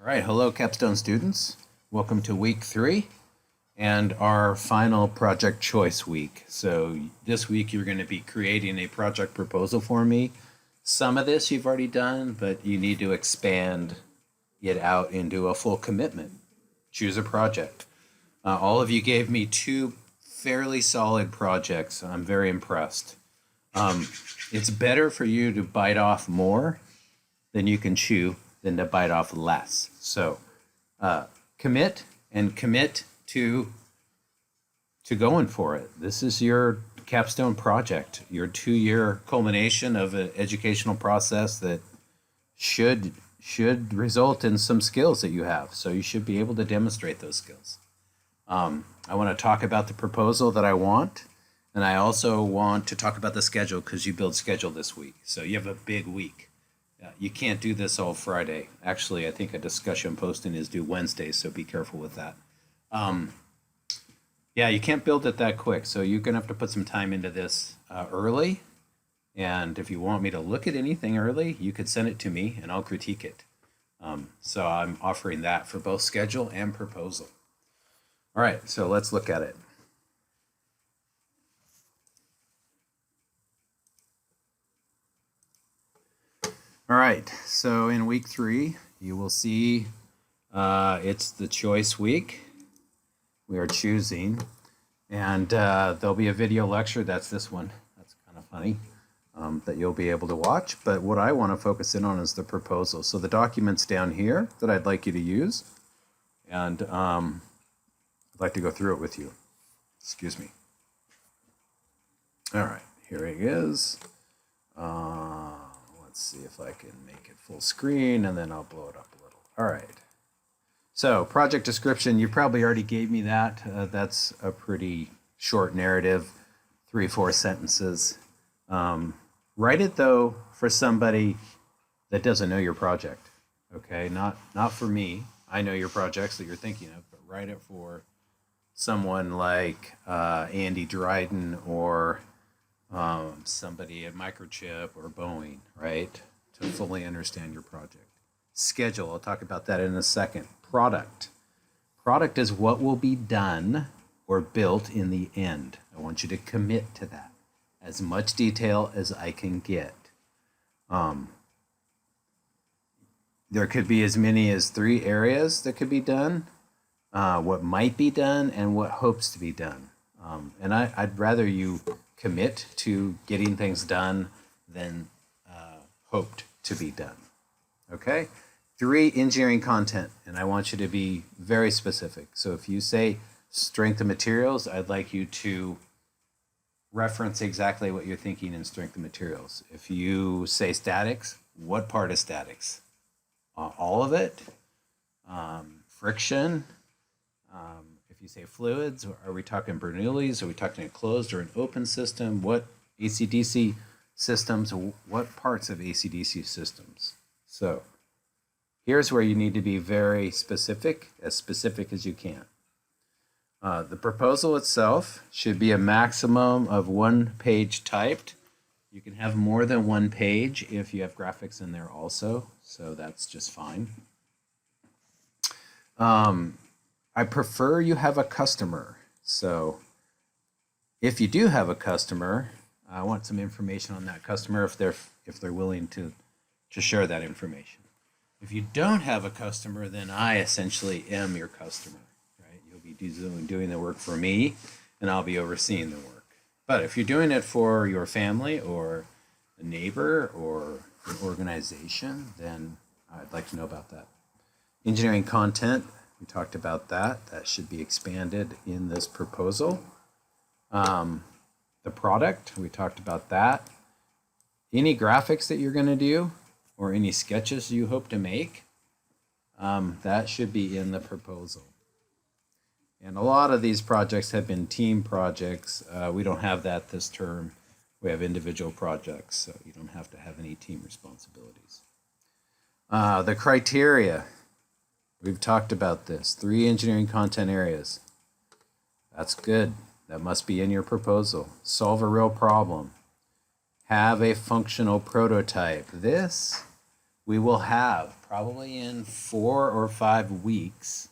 All right, hello Capstone students. Welcome to week 3 and our final project choice week. So this week you're going to be creating a project proposal for me. Some of this you've already done, but you need to expand it out into a full commitment. Choose a project. All of you gave me 2 fairly solid projects. I'm very impressed. It's better for you to bite off more than you can chew than to bite off less. So commit to going for it. This is your capstone project, your 2-year culmination of an educational process that should result in some skills that you have. So you should be able to demonstrate those skills. I want to talk about the proposal that I want, and I also want to talk about the schedule because you build schedule this week. So you have a big week. You can't do this all Friday. Actually, I think a discussion posting is due Wednesday, so be careful with that. Yeah, you can't build it that quick, so you're going to have to put some time into this early. And if you want me to look at anything early, you could send it to me and I'll critique it. So I'm offering that for both schedule and proposal. All right, so let's look at it. All right, so in week 3, you will see it's the choice week. We are choosing, and there'll be a video lecture. That's this one. That's kind of funny that you'll be able to watch. But what I want to focus in on is the proposal. So the document's down here that I'd like you to use, and I'd like to go through it with you. Excuse me. All right, here it is. Let's see if I can make it full screen, and then I'll blow it up a little. All right. So project description, you probably already gave me that. That's a pretty short narrative, 3-4 sentences. Write it, though, for somebody that doesn't know your project, okay? Not for me. I know your projects that you're thinking of, but write it for someone like Andy Dryden or somebody at Microchip or Boeing, right, to fully understand your project. Schedule, I'll talk about that in a second. Product. Product is what will be done or built in the end. I want you to commit to that. As much detail as I can get. There could be as many as 3 areas that could be done, what might be done, and what hopes to be done. And I'd rather you commit to getting things done than hoped to be done. Okay? 3, engineering content, and I want you to be very specific. So if you say strength of materials, I'd like you to reference exactly what you're thinking in strength of materials. If you say statics, what part of statics? All of it? Friction? If you say fluids, are we talking Bernoulli's? Are we talking a closed or an open system? What AC/DC systems? What parts of AC/DC systems? So here's where you need to be very specific as you can. The proposal itself should be a maximum of 1 page typed. You can have more than 1 page if you have graphics in there also, so that's just fine. I prefer you have a customer. So if you do have a customer, I want some information on that customer if they're willing to share that information. If you don't have a customer, then I essentially am your customer, right? You'll be doing the work for me, and I'll be overseeing the work. But if you're doing it for your family or a neighbor or an organization, then I'd like to know about that. Engineering content, we talked about that. That should be expanded in this proposal. The product, we talked about that. Any graphics that you're going to do or any sketches you hope to make, that should be in the proposal. And a lot of these projects have been team projects. We don't have that this term. We have individual projects, so you don't have to have any team responsibilities. The criteria, we've talked about this. 3 engineering content areas. That's good. That must be in your proposal. Solve a real problem. Have a functional prototype. This we will have probably in 4 or 5 weeks,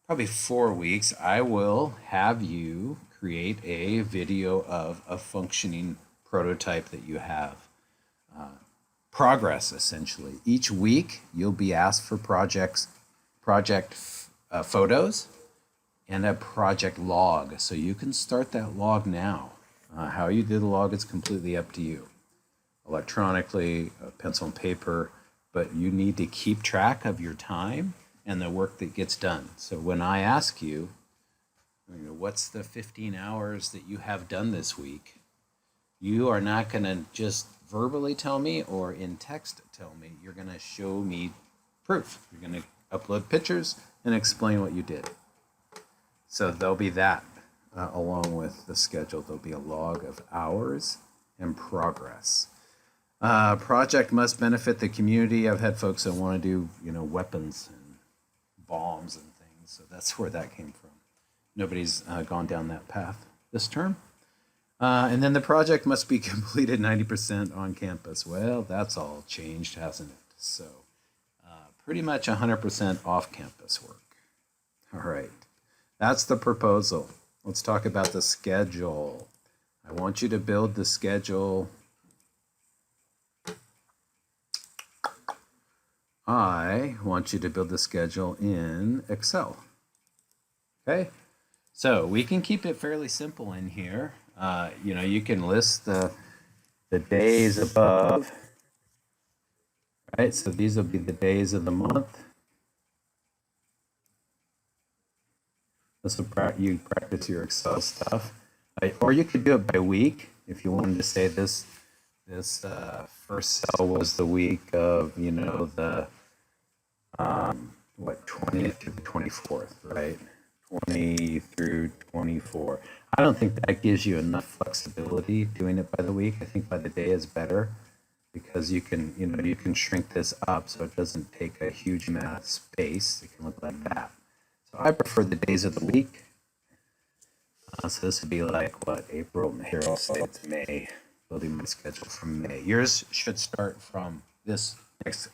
probably 4 weeks, I will have you create a video of a functioning prototype that you have. Progress, essentially. Each week, you'll be asked for project photos and a project log. So you can start that log now. How you do the log is completely up to you. Electronically, pencil and paper, but you need to keep track of your time and the work that gets done. So when I ask you, what's the 15 hours that you have done this week, you are not going to just verbally tell me or in text tell me. You're going to show me proof. You're going to upload pictures and explain what you did. So there'll be that along with the schedule. There'll be a log of hours and progress. Project must benefit the community. I've had folks that want to do, weapons and bombs and things. So that's where that came from. Nobody's gone down that path this term. And then the project must be completed 90% on campus. Well, that's all changed, hasn't it? So pretty much 100% off campus work. All right. That's the proposal. Let's talk about the schedule. I want you to build the schedule. I want you to build the schedule in Excel. Okay? So we can keep it fairly simple in here. You can list the days above, right? So these will be the days of the month. This will you practice your Excel stuff, or you could do it by week if you wanted to say this first cell was the week of the 20th to the 24th, right? 20 through 24. I don't think that gives you enough flexibility doing it by the week. I think by the day is better because you can shrink this up so it doesn't take a huge amount of space. It can look like that. So I prefer the days of the week. So this would be like April. Here I'll say it's May. Building my schedule from May. Yours should start from this next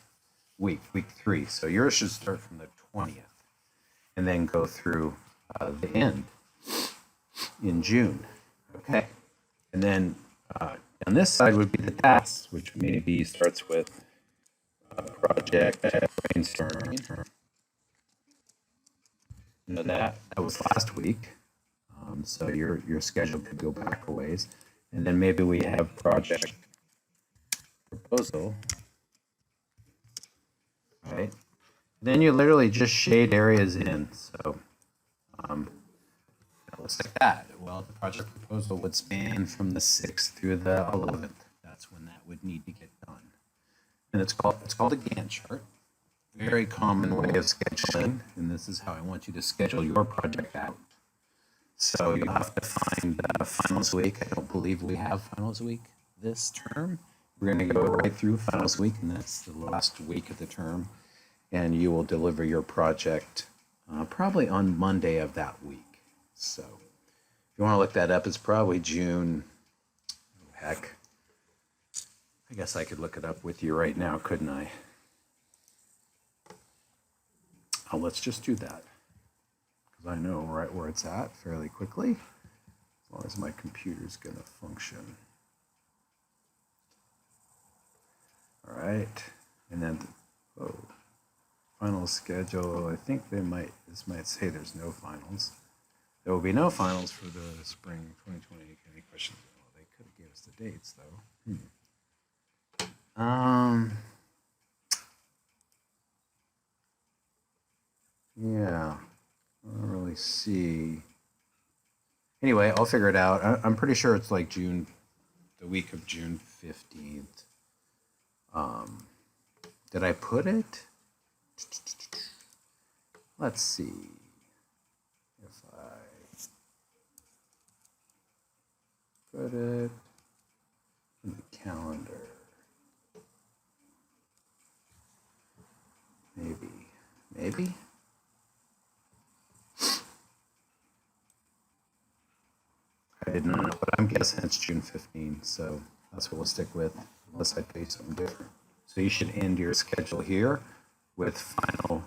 week 3. So yours should start from the 20th and then go through the end in June. Okay. And then on this side would be the tasks, which maybe starts with project brainstorming. That was last week. So your schedule could go back a ways. And then maybe we have project proposal. Right? Then you literally just shade areas in. So it looks like that. Well, the project proposal would span from the 6th through the 11th. That's when that would need to get done. And it's called a Gantt chart. Very common way of scheduling, and this is how I want you to schedule your project out. So you have to find finals week. I don't believe we have finals week this term. We're going to go right through finals week, and that's the last week of the term. And you will deliver your project probably on Monday of that week. So if you want to look that up, it's probably June. Oh, heck. I guess I could look it up with you right now, couldn't I? Oh, let's just do that. Because I know right where it's at fairly quickly. As long as my computer's going to function. All right. And then, final schedule. I think this might say there's no finals. There will be no finals for the spring 2020. Any questions? Well, they could have given us the dates, though. Yeah, I don't really see. Anyway, I'll figure it out. I'm pretty sure it's like June, the week of June 15th. Did I put it? Let's see if I put it in the calendar. Maybe. I did not, but I'm guessing it's June 15th, so that's what we'll stick with, unless I tell you something different. So you should end your schedule here with final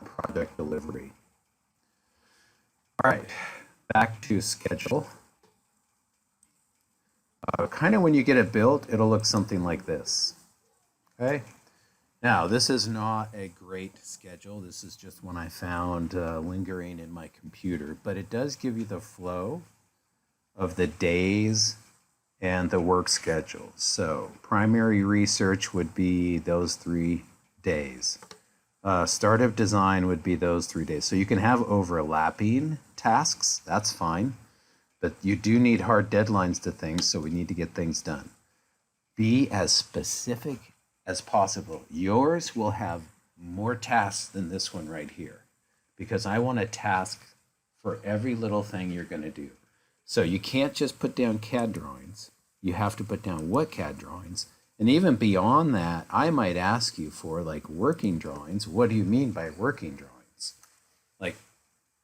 project delivery. All right, back to schedule. Kind of when you get it built, it'll look something like this. Okay. Now, this is not a great schedule. This is just one I found lingering in my computer, but it does give you the flow of the days and the work schedule. So primary research would be those 3 days. Start of design would be those 3 days. So you can have overlapping tasks, that's fine, but you do need hard deadlines to things, so we need to get things done. Be as specific as possible. Yours will have more tasks than this one right here, because I want a task for every little thing you're going to do. So you can't just put down CAD drawings. You have to put down what CAD drawings. And even beyond that, I might ask you for like working drawings. What do you mean by working drawings? Like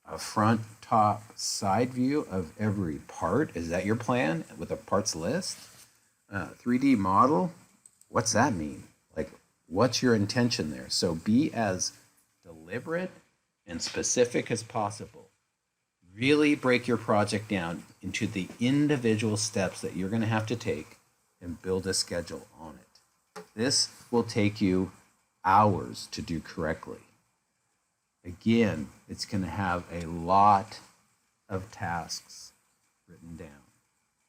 a front, top, side view of every part. Is that your plan with a parts list? 3D model. What's that mean? Like, what's your intention there? So be as deliberate and specific as possible. Really break your project down into the individual steps that you're going to have to take and build a schedule on it. This will take you hours to do correctly. Again, it's going to have a lot of tasks written down.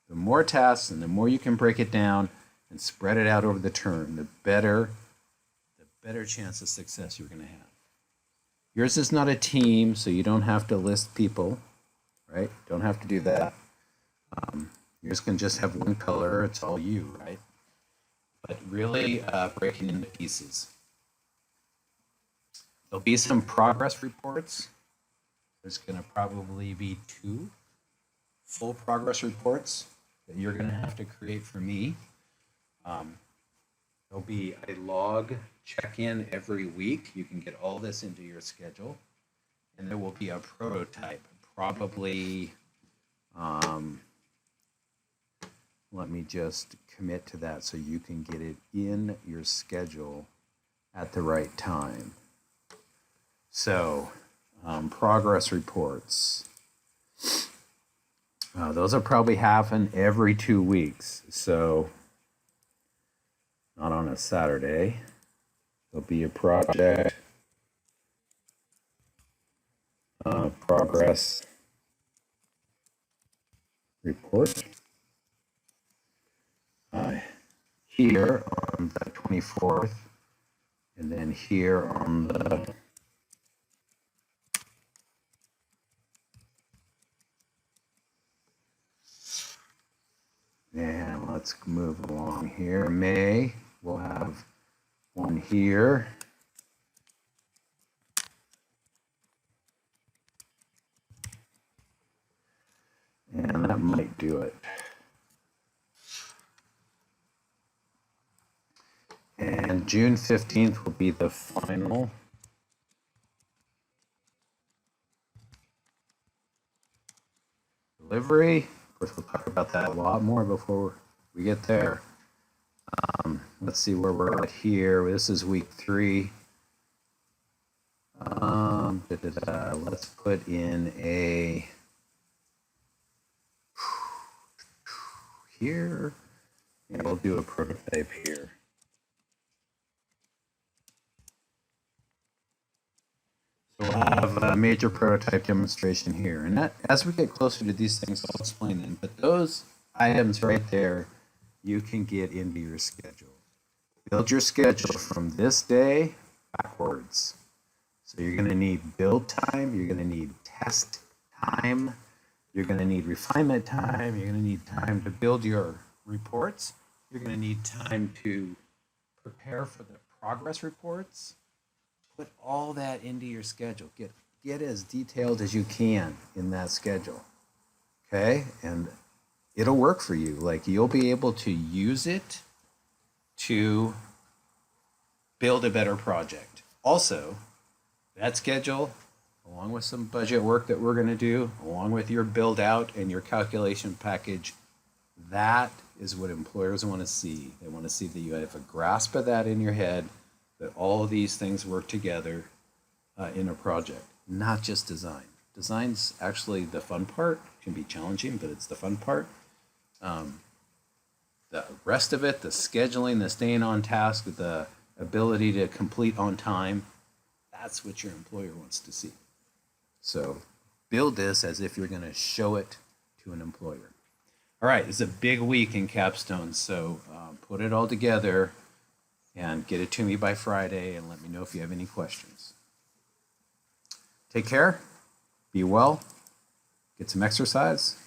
The more tasks and the more you can break it down and spread it out over the term, the better chance of success you're going to have. Yours is not a team, so you don't have to list people, right? Don't have to do that. Yours can just have one color. It's all you, right? But really breaking into pieces. There'll be some progress reports. There's going to probably be 2 full progress reports that you're going to have to create for me. There'll be a log check-in every week. You can get all this into your schedule. And there will be a prototype, probably, let me just commit to that so you can get it in your schedule at the right time. So, progress reports. Those will probably happen every 2 weeks. So, not on a Saturday. There'll be a project progress report here on the 24th, and then here on the and let's move along here. May, we'll have one here. And that might do it. And June 15th will be the final delivery. Of course, we'll talk about that a lot more before we get there. Let's see where we're at here. This is week 3. Let's put in a here. And we'll do a prototype here. So we'll have a major prototype demonstration here. And that, as we get closer to these things, I'll explain them. But those items right there, you can get into your schedule. Build your schedule from this day backwards. So you're going to need build time, you're going to need test time, you're going to need refinement time, you're going to need time to build your reports, you're going to need time to prepare for the progress reports. Put all that into your schedule. Get as detailed as you can in that schedule. Okay? And it'll work for you. Like, you'll be able to use it to build a better project. Also, that schedule, along with some budget work that we're going to do, along with your build out and your calculation package, that is what employers want to see. They want to see that you have a grasp of that in your head, that all of these things work together in a project, not just design. Design's actually the fun part, can be challenging, but it's the fun part. The rest of it, the scheduling, the staying on task, the ability to complete on time, that's what your employer wants to see. So build this as if you're going to show it to an employer. All right, it's a big week in Capstone, so put it all together and get it to me by Friday and let me know if you have any questions. Take care, be well, get some exercise.